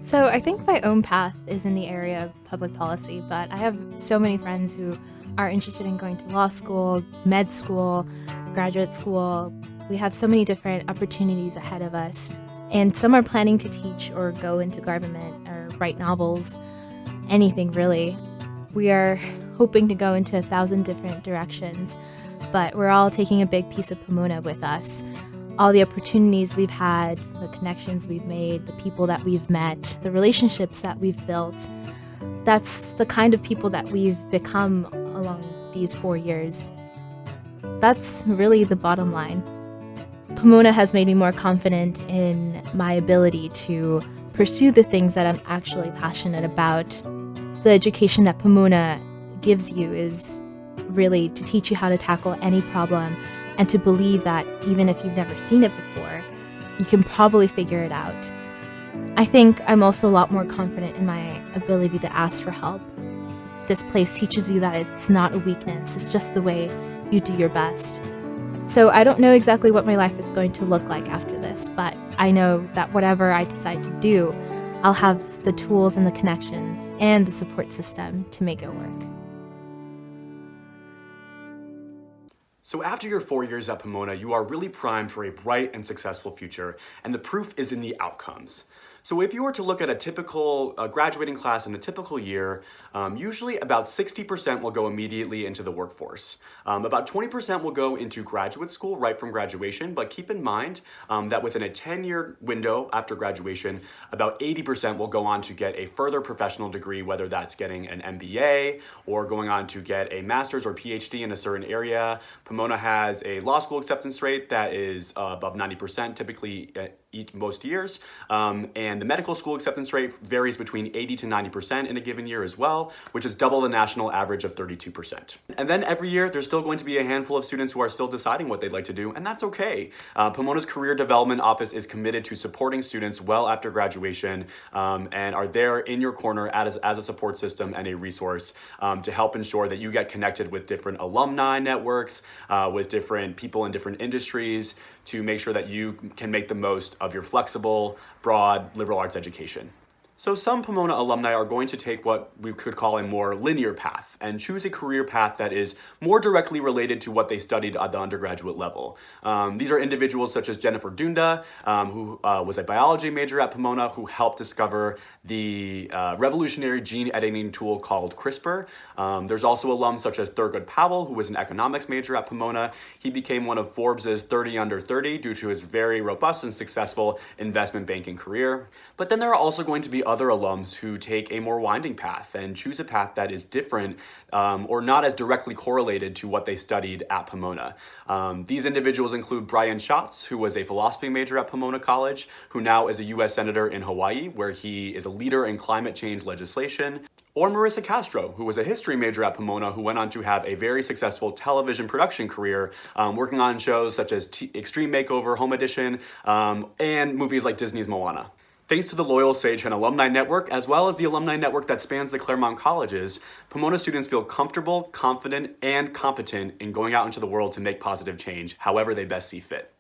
So I think my own path is in the area of public policy, but I have so many friends who are interested in going to law school, med school, graduate school. We have so many different opportunities ahead of us, and some are planning to teach or go into government or write novels, anything really. We are hoping to go into 1,000 different directions, but we're all taking a big piece of Pomona with us. All the opportunities we've had, the connections we've made, the people that we've met, the relationships that we've built. That's the kind of people that we've become along these 4 years. That's really the bottom line. Pomona has made me more confident in my ability to pursue the things that I'm actually passionate about. The education that Pomona gives you is really to teach you how to tackle any problem and to believe that even if you've never seen it before, you can probably figure it out. I think I'm also a lot more confident in my ability to ask for help. This place teaches you that it's not a weakness, it's just the way you do your best. So I don't know exactly what my life is going to look like after this, but I know that whatever I decide to do, I'll have the tools and the connections and the support system to make it work. So after your 4 years at Pomona, you are really primed for a bright and successful future, and the proof is in the outcomes. So if you were to look at a typical graduating class in a typical year, usually about 60% will go immediately into the workforce. About 20% will go into graduate school right from graduation, but keep in mind that within a 10-year window after graduation, about 80% will go on to get a further professional degree, whether that's getting an MBA or going on to get a master's or PhD in a certain area. Pomona has a law school acceptance rate that is above 90% typically most years, and the medical school acceptance rate varies between 80 to 90% in a given year as well, which is double the national average of 32%. And then every year, there's still going to be a handful of students who are still deciding what they'd like to do, and that's okay. Pomona's Career Development Office is committed to supporting students well after graduation and are there in your corner as a support system and a resource to help ensure that you get connected with different alumni networks, with different people in different industries, to make sure that you can make the most of your flexible, broad, liberal arts education. So some Pomona alumni are going to take what we could call a more linear path and choose a career path that is more directly related to what they studied at the undergraduate level. These are individuals such as Jennifer Dunda, who was a biology major at Pomona, who helped discover the revolutionary gene editing tool called CRISPR. There's also alums such as Thurgood Powell, who was an economics major at Pomona. He became one of Forbes' 30 under 30 due to his very robust and successful investment banking career. But then there are also going to be other alums who take a more winding path and choose a path that is different or not as directly correlated to what they studied at Pomona. These individuals include Brian Schatz, who was a philosophy major at Pomona College, who now is a U.S. Senator in Hawaii, where he is a leader in climate change legislation. Or Marissa Castro, who was a history major at Pomona, who went on to have a very successful television production career, working on shows such as Extreme Makeover, Home Edition, and movies like Disney's Moana. Thanks to the Loyal Sage and Alumni Network, as well as the alumni network that spans the Claremont colleges, Pomona students feel comfortable, confident, and competent in going out into the world to make positive change however they best see fit.